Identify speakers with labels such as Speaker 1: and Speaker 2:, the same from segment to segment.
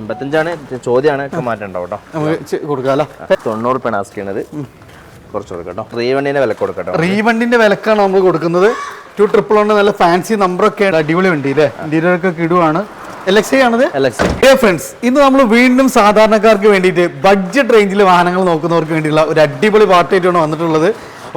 Speaker 1: 85 ചോദ്യമാണ് മാറ്റണ്ടോ കേട്ടോ.
Speaker 2: നമുക്ക് കൊടുക്കാമല്ലോ.
Speaker 1: 90 രൂപയാണ് ആസ്ക് ചെയ്യുന്നത്. കുറച്ച് കൊടുക്കട്ടോ. റീവണ്ടിന്റെ വില കൊടുക്കട്ടോ.
Speaker 2: റീവണ്ടിന്റെ വിലക്കാണ് നമ്മൾ കൊടുക്കുന്നത്. 211 നല്ല ഫാൻസി നമ്പറൊക്കെ അടിപൊളി വണ്ടി അല്ലേ. ഇന്റീരിയർ ഒക്കെ കിടുവാണ്. LXI ആണത്. ഫ്രണ്ട്സ്, ഇന്ന് നമ്മൾ വീണ്ടും സാധാരണക്കാർക്ക് വേണ്ടിയിട്ട് ബഡ്ജറ്റ് റേഞ്ചിൽ വാഹനങ്ങൾ നോക്കുന്നവർക്ക് വേണ്ടിയുള്ള ഒരു അടിപൊളി പാർട്ടായിട്ടാണ് വന്നിട്ടുള്ളത്.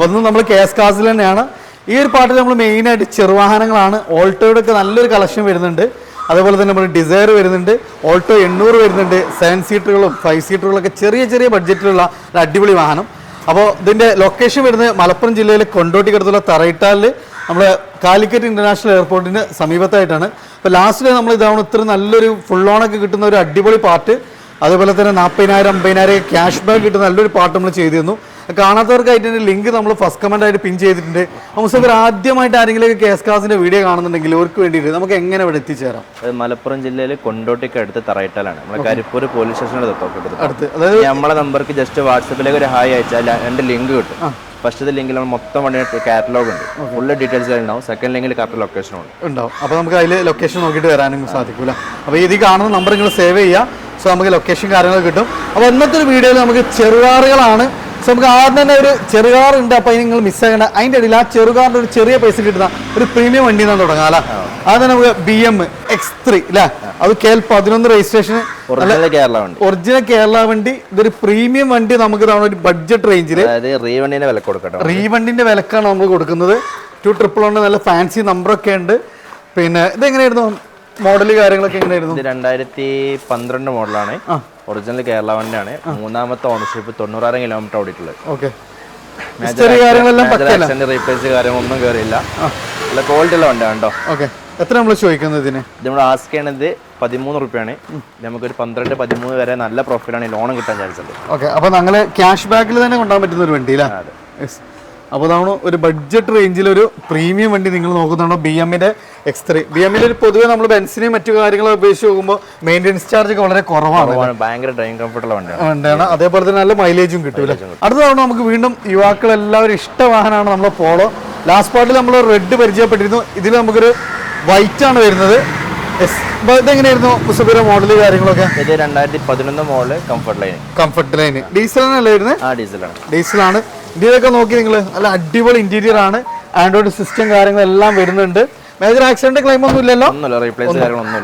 Speaker 2: ഒന്നും നമ്മൾ KS കാസിൽ തന്നെയാണ്. ഈ ഒരു പാർട്ടിൽ നമ്മൾ മെയിനായിട്ട് ചെറുവാഹനങ്ങളാണ്. ഓൾട്ടോയുടെ ഒക്കെ നല്ലൊരു കളക്ഷൻ വരുന്നുണ്ട്. അതുപോലെ തന്നെ നമ്മൾ ഡിസയർ വരുന്നുണ്ട്, ഓൾട്ടോ 800 വരുന്നുണ്ട്, 7 സീറ്ററുകളും 5 സീറ്ററുകളൊക്കെ ചെറിയ ചെറിയ ബഡ്ജറ്റിലുള്ള ഒരു അടിപൊളി വാഹനം. അപ്പോൾ ഇതിൻ്റെ ലൊക്കേഷൻ വരുന്നത് മലപ്പുറം ജില്ലയിലെ കൊണ്ടോട്ടിക്കടുത്തുള്ള തറയിട്ടാലിൽ നമ്മുടെ കാലിക്കറ്റ് ഇൻ്റർനാഷണൽ എയർപോർട്ടിന് സമീപത്തായിട്ടാണ്. അപ്പോൾ ലാസ്റ്റിൽ നമ്മൾ ഇതാവണം ഇത്ര നല്ലൊരു ഫുൾ ഓണൊക്കെ കിട്ടുന്ന ഒരു അടിപൊളി പാർട്ട്, അതുപോലെ തന്നെ 40,000 50,000 ക്യാഷ് ബാക്ക് കിട്ടുന്ന നല്ലൊരു പാർട്ട് നമ്മൾ ചെയ്തിരുന്നു. കാണാത്തവർക്കായിട്ട് ഇതിൻ്റെ ലിങ്ക് നമ്മൾ ഫസ്റ്റ് കമൻ്റ് ആയിട്ട് പിൻ ചെയ്തിട്ടുണ്ട്. നമുക്ക് ആദ്യമായിട്ട് ആരെങ്കിലും KS കാസിൻ്റെ വീഡിയോ കാണുന്നുണ്ടെങ്കിൽ അവർക്ക് വേണ്ടിയിട്ട് നമുക്ക് എങ്ങനെ ഇവിടെ എത്തിച്ചേരാം?
Speaker 1: മലപ്പുറം ജില്ലയിൽ കൊണ്ടോട്ടിക്ക് അടുത്ത് തറയിട്ടാലാണ്. നമ്മുടെ കരിപ്പൂർ പോലീസ് സ്റ്റേഷൻ്റെ അടുത്ത്. അതായത് നമ്മളെ നമ്പർക്ക് ജസ്റ്റ് വാട്സപ്പിലേക്ക് ഒരു ഹായ് അയച്ചാൽ 2 ലിങ്ക് കിട്ടും. ഫസ്റ്റ് ലിങ്കിൽ മൊത്തം വണ്ടി കാറ്റലോഗ് ഉണ്ട്, ഫുള്ള് ഡീറ്റെയിൽസ് ഉണ്ടാവും. സെക്കൻഡ് ലിങ്കിൽ കറക്റ്റ് ലൊക്കേഷനും ഉണ്ടാവും.
Speaker 2: അപ്പോൾ നമുക്ക് അതിൽ ലൊക്കേഷൻ നോക്കിയിട്ട് വരാനും സാധിക്കില്ല. അപ്പോൾ ഇതിൽ കാണുന്ന നമ്പർ നിങ്ങൾ സേവ് ചെയ്യുക. സോ നമുക്ക് ലൊക്കേഷൻ കാര്യങ്ങൾ കിട്ടും. അപ്പോൾ ഇന്നത്തെ ഒരു വീഡിയോയിൽ നമുക്ക് ചെറുകാറുകളാണ്. സോ നമുക്ക് ആദ്യം തന്നെ ഒരു ചെറുകാറുണ്ട്. അപ്പോൾ നിങ്ങൾ മിസ്സാകേണ്ട. അതിൻ്റെ ഇടയിൽ ആ ചെറുകാറിൻ്റെ ഒരു ചെറിയ പൈസ കിട്ടുന്ന ഒരു പ്രീമിയം വണ്ടി നിന്ന് തുടങ്ങാം അല്ല. അത് നമുക്ക് BMW X3 അല്ലേ. അത് KL 11 രജിസ്ട്രേഷൻ, ഒറിജിനൽ കേരള വണ്ടി. ഇതൊരു പ്രീമിയം വണ്ടി നമുക്ക് ഒരു ബഡ്ജറ്റ് റേഞ്ചിൽ റീവണ്ടിന്റെ വിലക്കാണ് നമ്മൾ കൊടുക്കുന്നത്. 211 നല്ല ഫാൻസി നമ്പറൊക്കെ ഉണ്ട്. പിന്നെ ഇതെങ്ങനെയായിരുന്നു മോഡല് കാര്യങ്ങളൊക്കെ എങ്ങനെയായിരുന്നു?
Speaker 1: 2012 മോഡലാണ്. ഒറിജിനൽ കേരള വണ്ടിയാണ്. 3ാമത്തെ ഓണർഷിപ്പ്, 96,000 കിലോമീറ്റർ ഓടിയിട്ടുള്ളത്. റീപ്ലേസ് കാര്യങ്ങളൊന്നും കയറിയില്ല. നല്ല ക്വാളിറ്റി ഉള്ള വണ്ടിയാണ് കേട്ടോ.
Speaker 2: എത്ര നമ്മൾ ചോദിക്കുന്നത് ഇതിന്?
Speaker 1: നമ്മൾ ആസ്ക് ചെയ്യണത് 13 രൂപയാണ്. നമുക്കൊരു 12-13 വരെ നല്ല പ്രോഫിറ്റാണ് ലോണും കിട്ടാൻ ചാൻസ് ഉണ്ട്.
Speaker 2: അപ്പോൾ ഞങ്ങൾ ക്യാഷ് ബാക്കിൽ തന്നെ കൊണ്ടുപോകാൻ പറ്റുന്ന ഒരു വണ്ടി അല്ലേ. അപ്പോൾ അതാണ് ഒരു ബഡ്ജറ്റ് റേഞ്ചിൽ ഒരു പ്രീമിയം വണ്ടി നിങ്ങൾ നോക്കുന്നുണ്ടോ. BMW X3. BMW ഒരു പൊതുവെ നമ്മൾ ബെൻസിനെയും മറ്റു കാര്യങ്ങളെ അപേക്ഷിച്ച് നോക്കുമ്പോൾ മെയിൻ്റെനൻസ് ചാർജ് ഒക്കെ വളരെ കുറവാണ്.
Speaker 1: ഭയങ്കര ഡ്രൈവിംഗ് കംഫർട്ടുള്ള
Speaker 2: വണ്ടിയാണ്. അതേപോലെ തന്നെ നല്ല മൈലേജും കിട്ടൂല. അടുത്ത തവണ നമുക്ക് വീണ്ടും യുവാക്കൾ എല്ലാവരും ഇഷ്ട വാഹനമാണ് നമ്മുടെ പോളോ. ലാസ്റ്റ് പാർട്ടിൽ നമ്മൾ റെഡ് പരിചയപ്പെട്ടിരുന്നു. ഇതിൽ നമുക്കൊരു വൈറ്റ് ആണ് വരുന്നത്. ഇതെങ്ങനെയായിരുന്നു മുസഫിയുടെ മോഡല് കാര്യങ്ങളൊക്കെ?
Speaker 1: ഇത് 2011 മോഡല്
Speaker 2: കംഫർട്ട് ലൈൻ ഡീസലല്ലേ വരുന്നത്? ഡീസലാണ്. ഇന്റീരിയറൊക്കെ നോക്കി നിങ്ങൾ നല്ല അടിപൊളി ഇന്റീരിയർ ആണ്. ആൻഡ്രോയിഡ് സിസ്റ്റം കാര്യങ്ങളെല്ലാം വരുന്നുണ്ട്. മേജർ ആക്സിഡന്റ് ക്ലെയിം ഒന്നും ഇല്ലല്ലോ,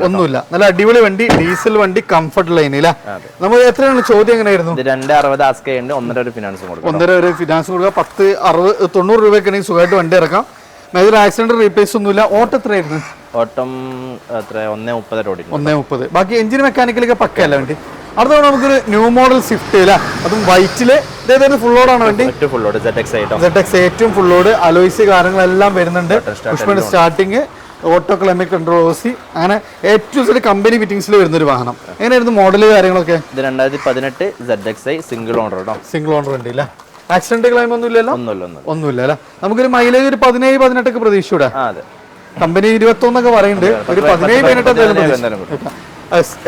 Speaker 2: ഒന്നുമില്ല. നല്ല അടിപൊളി വണ്ടി, ഡീസൽ വണ്ടി, കംഫർട്ട് ലൈനില്ല. നമ്മൾ എത്രയാണ് ചോദ്യം? എങ്ങനെയായിരുന്നു?
Speaker 1: 260 ആസ്ക് ചെയ്യുന്നുണ്ട്. 1.5 ഫിനാൻസ് കൊടുക്കുക.
Speaker 2: 1.5 ഫിനാൻസ് കൊടുക്കുക. 10, 60, 90 രൂപയൊക്കെ ആണെങ്കിൽ സുഖമായിട്ട് വണ്ടി ഇറക്കാം. മേജർ ആക്സിഡന്റ് റീപ്ലേസ് ഒന്നുമില്ല. ഓട്ടം എത്രയായിരുന്നു?
Speaker 1: ഓട്ടം
Speaker 2: 1.30. ബാക്കി എഞ്ചിൻ മെക്കാനിക്കലൊക്കെ പക്കല്ല വണ്ടി. അടുത്ത നമുക്കൊരു ന്യൂ മോഡൽ സ്വിഫ്റ്റ് അല്ല, അതും വൈറ്റില്. ഇതേതായാലും ഫുൾ ലോഡാണ് വണ്ടി. ZX ഏറ്റവും ഫുൾ ലോഡ്. അലോയ്സ് കാര്യങ്ങളെല്ലാം വരുന്നുണ്ട്. Pushpa starting, auto climate control OC, അങ്ങനെ ഏറ്റവും കമ്പനി ഫിറ്റിംഗ്സിൽ വരുന്നൊരു വാഹനം. എങ്ങനെയായിരുന്നു മോഡല് കാര്യങ്ങളൊക്കെ?
Speaker 1: 2018 ZXi സിംഗിൾ ഓണർ
Speaker 2: വണ്ടി ഇല്ല. ആക്സിഡന്റ് ക്ലൈം ഒന്നുമില്ല അല്ലേ. നമുക്കൊരു മൈലേജ് ഒരു 17-18 ഒക്കെ പ്രതീക്ഷിച്ചൂടെ? കമ്പനി 21 ഒക്കെ പറയുന്നുണ്ട്. ഒരു 17-18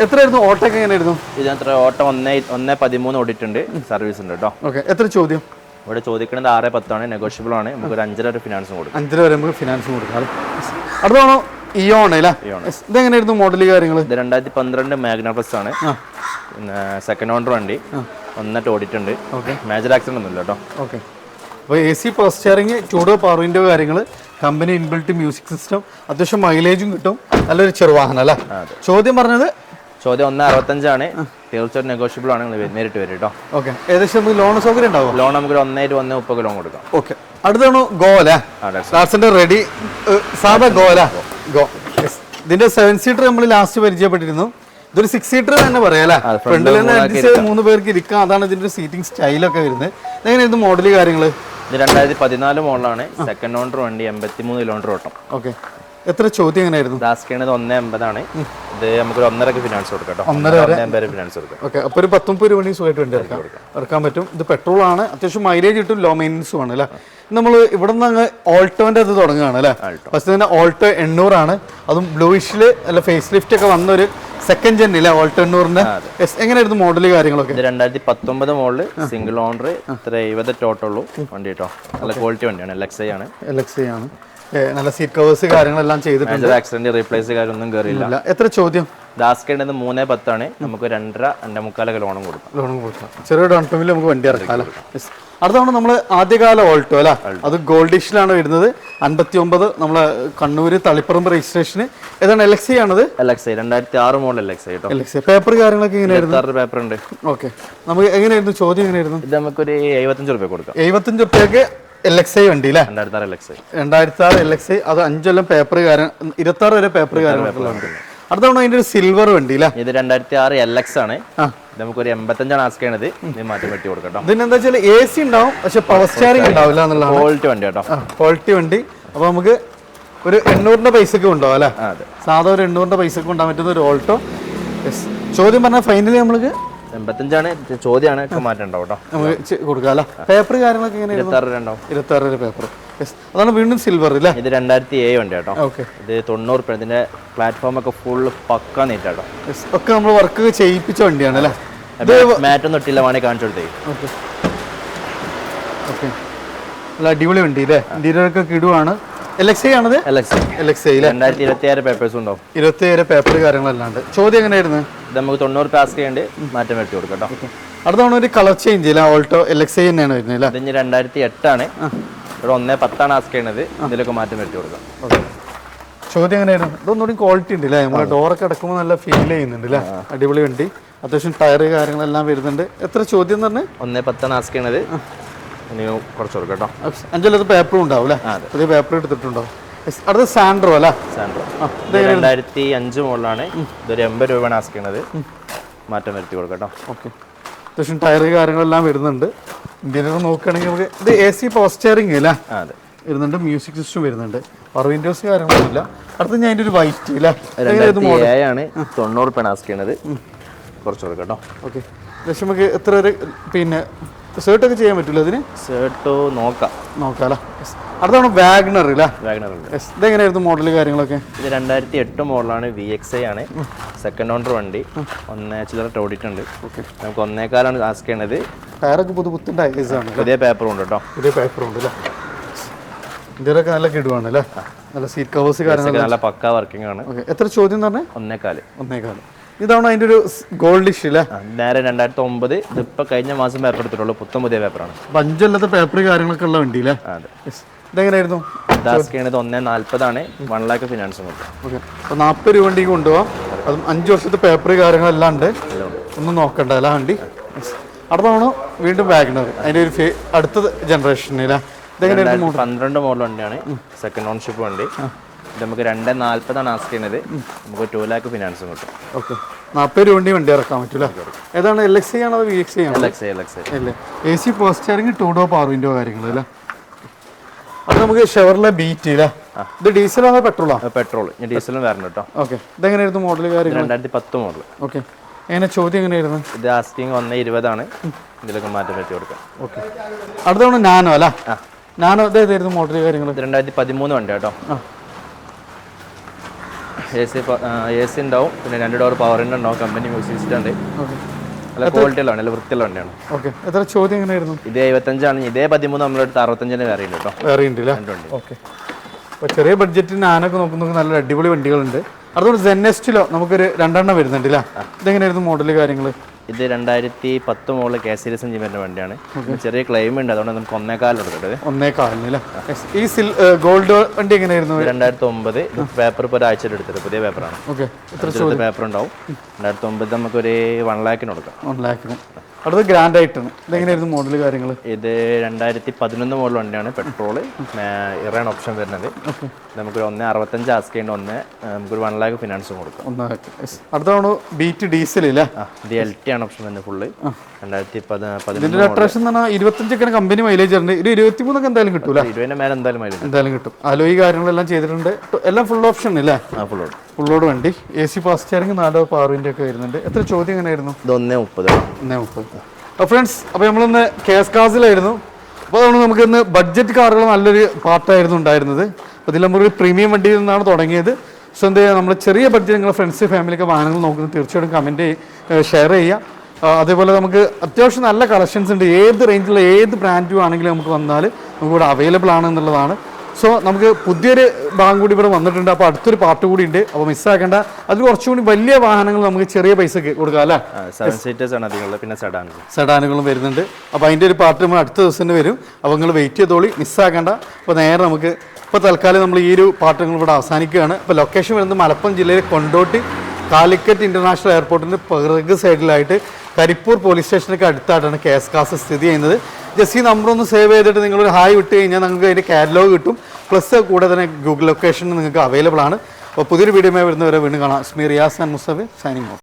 Speaker 2: എത്രയായിരുന്നു? ഓട്ടോ ഒക്കെ എങ്ങനെയായിരുന്നു?
Speaker 1: ഇതിനകത്ത് ഓട്ടോ 1.13 ഓടിയിട്ടുണ്ട്. സർവീസ് ഉണ്ട് കേട്ടോ.
Speaker 2: എത്ര ചോദ്യം?
Speaker 1: ഇവിടെ ചോദിക്കുന്നത് 6-10 നെഗോഷ്യബിൾ ആണ്. നമുക്ക് ഒരു 5.5 വരെ ഫിനാൻസും കൊടുക്കാം.
Speaker 2: 5.5 വരെ നമുക്ക് ഫിനാൻസും കൊടുക്കാം. അടുത്താണോ ഇയോൺ അല്ലേ? ഇതെങ്ങനെയായിരുന്നു മോഡല് കാര്യങ്ങൾ?
Speaker 1: ഇത് 2012 മാഗ്ന പ്ലസ് ആണ്. പിന്നെ സെക്കൻഡ് ഓണർ വണ്ടി. 1 ഓടിയിട്ടുണ്ട്. മേജർ ആക്സിഡന്റ് ഒന്നുമില്ല കേട്ടോ.
Speaker 2: അപ്പോൾ AC power steering, 2 power window കാര്യങ്ങൾ, കമ്പനി ഇൻബിൽറ്റ് മ്യൂസിക് സിസ്റ്റം, അത്യാവശ്യം മൈലേജും കിട്ടും. നല്ലൊരു ചെറുവാഹനം അല്ലേ. ചോദ്യം പറഞ്ഞത്?
Speaker 1: ചോദ്യം 1.65 ആണ്. തീർച്ചയായിട്ടും നെഗോഷ്യബിൾ ആണ്. നേരിട്ട് വരും കേട്ടോ.
Speaker 2: ഏകദേശം ലോൺ സൗകര്യം ഉണ്ടാവും.
Speaker 1: ലോൺ നമുക്ക് 1.30 ലോൺ കൊടുക്കാം.
Speaker 2: അടുത്താണ് ഗോ അല്ലേ. റെഡി സാധാ ഗോ അല്ലേ. ഇതിന്റെ 7 സീറ്റർ നമ്മൾ ലാസ്റ്റ് പരിചയപ്പെട്ടിരുന്നു. ഇതൊരു 6 സീറ്റർ തന്നെ പറയാം അല്ലേ. ഫ്രണ്ടിൽ തന്നെ 3 പേർക്ക് ഇരിക്കാം. അതാണ് ഇതിന്റെ സീറ്റിംഗ് സ്റ്റൈലൊക്കെ വരുന്നത്. എങ്ങനെയായിരുന്നു മോഡല് കാര്യങ്ങൾ?
Speaker 1: ഇത് 2014 മോഡലാണ്. സെക്കൻഡ് ഓണർ വണ്ടി. 83 കിലോമീറ്റർ ഓട്ടം.
Speaker 2: എത്ര ചോദ്യം എങ്ങനെയായിരുന്നു?
Speaker 1: ലാസ്റ്റ് ചെയ്യണത് 1.80 ആണ്. ഇത് നമുക്ക് 1.5 ഫിനാൻസ് കൊടുക്കാം. 1.5 ഫിനാൻസ് കൊടുക്കാം.
Speaker 2: അപ്പോൾ ഒരു 10-30 രൂപ സുഖമായിട്ട് വണ്ടി ഇറക്കാൻ പറ്റും. ഇത് പെട്രോൾ ആണ്. അത്യാവശ്യം മൈലേജ് കിട്ടും. ലോ മെയിൻ്റനൻസും ആണ് അല്ലേ. നമ്മൾ ഇവിടെ നിന്ന് അങ്ങ് ഓൾട്ടോന്റെ അത് തുടങ്ങുകയാണ് അല്ലേ. ഫസ്റ്റ് തന്നെ ഓൾട്ടോ 800 ആണ്. അതും ബ്ലൂയിഷില് അല്ല ഫേസ് ലിഫ്റ്റ് ഒക്കെ വന്നൊരു സെക്കൻഡ് ജെൻ ഇല്ല ഓൾട്ടോ 800. എങ്ങനെയായിരുന്നു മോഡല് കാര്യങ്ങളൊക്കെ?
Speaker 1: 2019 മോഡല്, സിംഗിൾ ഓണർ, 70 ടോട്ടുള്ളൂ വണ്ടി കേട്ടോ. നല്ല ക്വാളിറ്റി വണ്ടിയാണ്. LXi ആണ്.
Speaker 2: നല്ല സീറ്റ് കവേഴ്സ് കാര്യങ്ങളെല്ലാം ചെയ്തിട്ടുണ്ട്.
Speaker 1: ആക്സിഡന്റ് റീപ്ലേസ് കാര്യമൊന്നും കയറിയില്ല.
Speaker 2: എത്ര ചോദ്യം?
Speaker 1: ദാസ്കേണ്ടത് 3.10 നമുക്ക് 2.5 ലോണും കൊടുക്കാം.
Speaker 2: ചെറിയ ഡൗൺ പേയ്മെന്റ് നമുക്ക് വണ്ടി ഇറക്കാം. അടുത്താണ് നമ്മൾ ആദ്യകാല ഓൾട്ടോ അല്ല, അത് ഗോൾഡിഷിലാണ് വരുന്നത്. 59 നമ്മളെ കണ്ണൂര് തളിപ്പറമ്പ് രജിസ്ട്രേഷന്. ഏതാണ്? LXI ആണത്.
Speaker 1: LXI 2006 മോഡൽ LXI കേട്ടോ.
Speaker 2: LXI പേപ്പർ കാര്യങ്ങളൊക്കെ എങ്ങനെയായിരുന്നു?
Speaker 1: പേപ്പർ ഉണ്ട്.
Speaker 2: ഓക്കെ, നമുക്ക് എങ്ങനെയായിരുന്നു ചോദ്യം? എങ്ങനെയായിരുന്നു?
Speaker 1: ഇത് നമുക്കൊരു 75 രൂപ കൊടുക്കാം.
Speaker 2: 75 രൂപയ്ക്ക് LXI വണ്ടി അല്ലേ? 2006 LXI. അത് 5 കൊല്ലം പേപ്പർ കാര്യം, 26 വരെ പേപ്പർ കാര്യങ്ങളൊക്കെ. അടുത്താണ് അതിന്റെ ഒരു സിൽവർ വണ്ടി അല്ലേ?
Speaker 1: ഇത് 2006 LX ആണ്. നമുക്കൊരു 85 ആസ്ക് ചെയ്യണത്. ഇത് മാറ്റി വെട്ടി കൊടുക്കട്ടോ.
Speaker 2: ഇതിനെന്താ വെച്ചാൽ AC ഉണ്ടാവും, പക്ഷെ പവർ സ്റ്റിയറിംഗ് ഉണ്ടാവില്ല എന്നുള്ളതാണ്.
Speaker 1: ക്വാളിറ്റി വണ്ടി കേട്ടോ,
Speaker 2: ക്വാളിറ്റി വണ്ടി. അപ്പൊ നമുക്ക് ഒരു 800 പൈസക്ക് ഉണ്ടാവും അല്ലേ? സാധാ ഒരു 800 പൈസക്ക് ഉണ്ടാകാൻ പറ്റുന്ന ഒരു ഓൾട്ടോ. ചോദ്യം പറഞ്ഞാൽ ഫൈനലി നമ്മൾക്ക്
Speaker 1: 85 ചോദ്യമാണ്, മാറ്റണ്ടാവും കേട്ടോ.
Speaker 2: നമുക്ക് കൊടുക്കാം അല്ലേ? പേപ്പർ കാര്യങ്ങളൊക്കെ എങ്ങനെ? 26 പേപ്പർ. അതാണ് വീണ്ടും സിൽവർ അല്ലേ?
Speaker 1: ഇത് 2007 വണ്ടി കേട്ടോ. ഇത് 90 രൂപ. ഇതിന്റെ പ്ലാറ്റ്ഫോം ഒക്കെ ഫുൾ പക്ക നീറ്റാട്ടോ.
Speaker 2: ഒക്കെ നമ്മൾ വർക്ക് ചെയ്യിപ്പിച്ച വണ്ടിയാണ് അല്ലേ?
Speaker 1: മാറ്റൊന്നും ഇട്ടില്ല, വേണേ കാണിച്ചു കൊടുത്തേ.
Speaker 2: അല്ല, അടിപൊളി വണ്ടി അല്ലേ? ഇന്റീരിയറൊക്കെ കിടുവാണ്. LXI ആണത്. LXI
Speaker 1: 2027 പേപ്പേഴ്സ് ഉണ്ടാവും.
Speaker 2: 27 പേപ്പർ കാര്യങ്ങളല്ലാണ്ട്. ചോദ്യം എങ്ങനെയായിരുന്നു?
Speaker 1: ഇത് നമുക്ക് 90 രൂപ ആസ്ക് ചെയ്യേണ്ട, മാറ്റം വെട്ടി കൊടുക്കാം കേട്ടോ.
Speaker 2: അടുത്താണ് ഒരു കളർ ചേഞ്ച് ഇല്ല, ഓൾട്ടോ LXI തന്നെയാണ് വരുന്നത്.
Speaker 1: ഇത് 2008 ആണ്. ഇവിടെ 1.10 ആസ്ക് ചെയ്യണത്. ഇതിലൊക്കെ മാറ്റം വെട്ടി കൊടുക്കാം.
Speaker 2: ചോദ്യം എങ്ങനെയായിരുന്നു? ഇതൊന്നുകൂടി ക്വാളിറ്റി ഉണ്ട് അല്ലേ? നമ്മുടെ ഡോറൊക്കെ അടക്കുമ്പോൾ നല്ല ഫീൽ ചെയ്യുന്നുണ്ട് അല്ലേ? അടിപൊളി വണ്ടി. അത്യാവശ്യം ടയർ കാര്യങ്ങളെല്ലാം വരുന്നുണ്ട്. എത്ര ചോദ്യം എന്ന് പറഞ്ഞാൽ?
Speaker 1: 1.10 ആസ്ക് ചെയ്യണത്. കുറച്ച് കൊടുക്കാം കേട്ടോ.
Speaker 2: 5 കൊല്ലത്ത് പേപ്പറും ഉണ്ടാവും അല്ലേ? പുതിയ പേപ്പർ എടുത്തിട്ടുണ്ടാവും. അടുത്ത സാൻഡ്രോ അല്ല?
Speaker 1: സാൻഡ്രോ 2005 മോഡലാണ്. ഇതൊരു 80 രൂപയാണ് ആസ്ക് ചെയ്യണത്. മാറ്റം വരുത്തി കൊടുക്കാം കേട്ടോ.
Speaker 2: ഓക്കെ, അത്യാവശ്യം ടയർ കാര്യങ്ങളെല്ലാം വരുന്നുണ്ട്. ഇന്ത്യയിൽ നോക്കുകയാണെങ്കിൽ നമുക്ക് ഇത് AC പവർ സ്റ്റിയറിംഗ് അല്ലേ? വരുന്നുണ്ട്. മ്യൂസിക് സിസ്റ്റം വരുന്നുണ്ട്. പവർ വിൻഡോസ് കാര്യങ്ങളൊന്നുമില്ല. അടുത്ത് ഞാൻ അതിൻ്റെ ഒരു വൈറ്റ് അല്ലേ?
Speaker 1: 2007 90 രൂപയാണ് ആസ്ക് ചെയ്യണത്. കുറച്ച് കൊടുക്കാം കേട്ടോ.
Speaker 2: ഓക്കെ, പക്ഷെ നമുക്ക് എത്ര വരെ പിന്നെ ഷർട്ടൊക്കെ ചെയ്യാൻ പറ്റില്ല അതിന്?
Speaker 1: ഷർട്ട് നോക്കാം അല്ലേ?
Speaker 2: അടുത്താണ് വാഗ്നർ അല്ലേ?
Speaker 1: വാഗ്നർ ഉണ്ട്.
Speaker 2: ഇതെങ്ങനെയായിരുന്നു മോഡൽ കാര്യങ്ങളൊക്കെ?
Speaker 1: ഇത് 2008 മോഡലാണ്. VXI ആണ്. സെക്കൻഡ് ഓണർ വണ്ടി. 1 ചില്ലറ ഓടിയിട്ടുണ്ട്. നമുക്ക് 1.25 ആസ്ക് ചെയ്യണത്.
Speaker 2: ടയറൊക്കെ പുതുപുത്തൻ ടയേഴ്സാണ്.
Speaker 1: പുതിയ പേപ്പറും ഉണ്ട് കേട്ടോ.
Speaker 2: പുതിയ പേപ്പറുണ്ട് അല്ലേ? ഇന്ത്യയിലൊക്കെ നല്ല കിടുവാണ് അല്ലേ? നല്ല സീറ്റ് കവേഴ്സ് കാര്യങ്ങളൊക്കെ
Speaker 1: നല്ല പക്ക വർക്കിംഗ് ആണ്.
Speaker 2: എത്ര ചോദ്യം എന്ന് പറഞ്ഞാൽ?
Speaker 1: 1.25.
Speaker 2: ഇതാണ് അതിന്റെ ഒരു ഗോൾഡിഷ് അല്ലേ?
Speaker 1: നേരെ 2009. ഇതിപ്പോ കഴിഞ്ഞ മാസം പേപ്പർ എടുത്തിട്ടുള്ളൂ. പുതിയ പേപ്പറാണ്.
Speaker 2: 5 കൊല്ലത്തെ പേപ്പർ കാര്യങ്ങളൊക്കെ ഉള്ള വണ്ടി അല്ലേ? ഇതെങ്ങനെയായിരുന്നു?
Speaker 1: 1.40 ആണ്. 1 lakh ഫിനാൻസും കൊടുക്കും.
Speaker 2: ഓക്കെ, അപ്പോൾ 40 രൂപ വണ്ടിക്ക് കൊണ്ടുപോകാം. അതും 5 വർഷത്തെ പേപ്പർ കാര്യങ്ങളെല്ലാം ഉണ്ട്. ഒന്നും നോക്കണ്ട അല്ല വണ്ടി. അടുത്താണോ വീണ്ടും വാഗ്നർ, അതിന്റെ ഒരു അടുത്ത ജനറേഷനിലെ
Speaker 1: 12 മോഡൽ വണ്ടിയാണ്. സെക്കൻഡ് ഓൺഷിപ്പ് വണ്ടി. നമുക്ക് 2.40 ആസ്ക് ചെയ്യുന്നത്. നമുക്ക് 2 lakh ഫിനാൻസും കിട്ടും.
Speaker 2: ഓക്കെ, 40 രൂപ വണ്ടി ഇറക്കാൻ പറ്റൂല. ഏതാണ്? LXI ആണോ VXI ആണോ?
Speaker 1: LXI
Speaker 2: അല്ലേ? AC power steering, 2 door power window കാര്യങ്ങൾ അല്ലേ? അത് നമുക്ക് ഷെവർലെ ബീറ്റ് അല്ലേ? ഇത് ഡീസലാണോ പെട്രോളാ?
Speaker 1: പെട്രോൾ. ഡീസലും വരണം കേട്ടോ.
Speaker 2: ഓക്കെ, ഇതെങ്ങനെയായിരുന്നു മോഡൽ കാര്യങ്ങൾ?
Speaker 1: 2010 മോഡൽ.
Speaker 2: ഓക്കെ, എങ്ങനെ ചോദ്യം എങ്ങനെയായിരുന്നു?
Speaker 1: ഇത് ആസ്കിങ് 1.20 ആണ്. ഇതിലൊക്കെ മാറ്റം പറ്റി കൊടുക്കാം.
Speaker 2: ഓക്കെ, അടുത്താണ് നാനോ അല്ല? നാനോ ഇതായിരുന്നു മോഡൽ കാര്യങ്ങൾ?
Speaker 1: 2013 വണ്ടി കേട്ടോ. AC ഉണ്ടാവും. പിന്നെ 2 ഡോർ പവർ ഉണ്ടാവും. കമ്പനി മ്യൂസിക് സിസ്റ്റം ഉണ്ട്. നല്ല ക്വാളിറ്റി ഉള്ള നല്ല വൃത്തിയുള്ള വണ്ടിയാണ്.
Speaker 2: ഓക്കെ, എത്ര ചോദ്യം എങ്ങനെയായിരുന്നു?
Speaker 1: ഇത് 75 ആണ്. ഇതേ 13 നമ്മളെടുത്ത് 65 വേറെ ഉണ്ട് കേട്ടോ.
Speaker 2: വേറെ ഉണ്ട്. ഓക്കെ, അപ്പോൾ ചെറിയ ബഡ്ജറ്റിന് നാനൊക്കെ നോക്കുന്ന നല്ല അടിപൊളി വണ്ടികളുണ്ട്. അതുകൊണ്ട് ZENESTലോ നമുക്കൊരു 2 എണ്ണം വരുന്നുണ്ട് അല്ലേ? ഇതെങ്ങനെയായിരുന്നു മോഡൽ കാര്യങ്ങൾ?
Speaker 1: ഇത് 2010 മോഡൽ K സീരീസ് എഞ്ചിന്റെ വണ്ടിയാണ്. ചെറിയ ക്ലെയിം ഉണ്ട്, അതുകൊണ്ട് നമുക്ക് 1.25 എടുത്തിട്ട്.
Speaker 2: 1.25 ഈ ഗോൾഡ് വണ്ടി എങ്ങനെയായിരുന്നു?
Speaker 1: 2009. പേപ്പർ ഇപ്പോൾ ഒരാഴ്ചയിൽ എടുത്തിട്ട് പുതിയ പേപ്പറാണ്.
Speaker 2: ഓക്കെ,
Speaker 1: പേപ്പർ ഉണ്ടാവും. 2009 നമുക്കൊരു 1 lakh കൊടുക്കാം.
Speaker 2: 1 lakh. അടുത്ത ഗ്രാൻഡ് ആയിട്ടാണ്. ഇതെങ്ങനെയായിരുന്നു മോഡൽ കാര്യങ്ങൾ?
Speaker 1: ഇത് 2011 മോഡൽ വണ്ടിയാണ്. പെട്രോള് ഇറാൻ ഓപ്ഷൻ വരുന്നത്. നമുക്കൊരു 1.65 ആസ്ക് ചെയ്യേണ്ട. നമുക്കൊരു 1 lakh ഫിനാൻസും കൊടുക്കാം.
Speaker 2: അടുത്താണ് ബീറ്റ് ഡീസൽ ഇല്ലേ?
Speaker 1: ഇത് LT ആണ് ഓപ്ഷൻ വരുന്നത് ഫുള്ള്. 2015.
Speaker 2: ഇതിന്റെ അട്രാക്ഷൻ എന്ന് പറഞ്ഞാൽ 25 കമ്പനി മൈലേജ് ഉണ്ട്. ഒരു 23 എന്തായാലും കിട്ടൂല.
Speaker 1: 20 മേലെ
Speaker 2: എന്തായാലും കിട്ടും. അലോയി കാര്യങ്ങളെല്ലാം ചെയ്തിട്ടുണ്ട്. എല്ലാം ഫുൾ ഓപ്ഷൻ ഇല്ലേ? ഫുള്ളോട് വണ്ടി. AC fast steering, 4 power window ഒക്കെ വരുന്നുണ്ട്. എത്ര ചോദ്യം എങ്ങനെയായിരുന്നു?
Speaker 1: ഇത് 1.30.
Speaker 2: ഫ്രണ്ട്സ്, അപ്പോൾ നമ്മളിന്ന് KS കാസിലായിരുന്നു. അപ്പോൾ അതുകൊണ്ട് നമുക്ക് ഇന്ന് ബഡ്ജറ്റ് കാറുകൾ നല്ലൊരു പാർട്ടായിരുന്നു ഉണ്ടായിരുന്നത്. അപ്പോൾ ഇതിൽ നമ്മളൊരു പ്രീമിയം വണ്ടിയിൽ നിന്നാണ് തുടങ്ങിയത്. സോ എന്ത് ചെയ്യുക, നമ്മൾ ചെറിയ ബഡ്ജറ്റ് നിങ്ങളുടെ ഫ്രണ്ട്സ് ഫാമിലിയൊക്കെ വാഹനങ്ങൾ നോക്കുന്നത് തീർച്ചയായിട്ടും കമൻറ്റ് ഷെയർ ചെയ്യുക. അതേപോലെ നമുക്ക് അത്യാവശ്യം നല്ല കളക്ഷൻസ് ഉണ്ട്. ഏത് റേഞ്ചിലുള്ള ഏത് ബ്രാൻഡും ആണെങ്കിലും നമുക്ക് വന്നാൽ നമുക്കിവിടെ അവൈലബിൾ ആണ് എന്നുള്ളതാണ്. സോ നമുക്ക് പുതിയൊരു ഭാഗം കൂടി ഇവിടെ വന്നിട്ടുണ്ട്. അപ്പോൾ അടുത്തൊരു പാർട്ട് കൂടി ഉണ്ട്. അപ്പോൾ മിസ്സാക്കേണ്ട. അത് കുറച്ചുകൂടി വലിയ വാഹനങ്ങൾ നമുക്ക് ചെറിയ പൈസക്ക് കൊടുക്കാം അല്ലേ?
Speaker 1: 7 സീറ്റേഴ്സ് ആണ് അധികമുള്ളത്, പിന്നെ
Speaker 2: സെഡാനുകളും വരുന്നുണ്ട്. അപ്പോൾ അതിൻ്റെ ഒരു പാർട്ട് നമ്മൾ അടുത്ത ദിവസം തന്നെ വരും. അപ്പോൾ നിങ്ങൾ വെയിറ്റ് ചെയ്തോളി, മിസ്സാക്കേണ്ട. അപ്പോൾ നേരെ നമുക്ക് ഇപ്പോൾ തൽക്കാലം നമ്മൾ ഈ ഒരു പാർട്ടുകൾ ഇവിടെ അവസാനിക്കുകയാണ്. അപ്പോൾ ലൊക്കേഷൻ വരുന്നത് മലപ്പുറം ജില്ലയിലെ കൊണ്ടോട്ടി കാലിക്കറ്റ് ഇൻ്റർനാഷണൽ എയർപോർട്ടിൻ്റെ പിറക് സൈഡിലായിട്ട് കരിപ്പൂർ പോലീസ് സ്റ്റേഷനൊക്കെ അടുത്തായിട്ടാണ് KS കാസ് സ്ഥിതി ചെയ്യുന്നത്. ജസ്റ്റ് ഈ നമ്പർ ഒന്ന് സേവ് ചെയ്തിട്ട് നിങ്ങളൊരു ഹായ് വിട്ട് കഴിഞ്ഞാൽ നിങ്ങൾക്ക് അതിൻ്റെ കാറ്റലോഗ് കിട്ടും. പ്ലസ് കൂടെ തന്നെ ഗൂഗിൾ ലൊക്കേഷൻ നിങ്ങൾക്ക് അവൈലബിൾ ആണ്. അപ്പോൾ പുതിയൊരു വീഡിയോ വരുന്നവരെ വീണ്ടും കാണാം. Riyas and Mustafa signing of.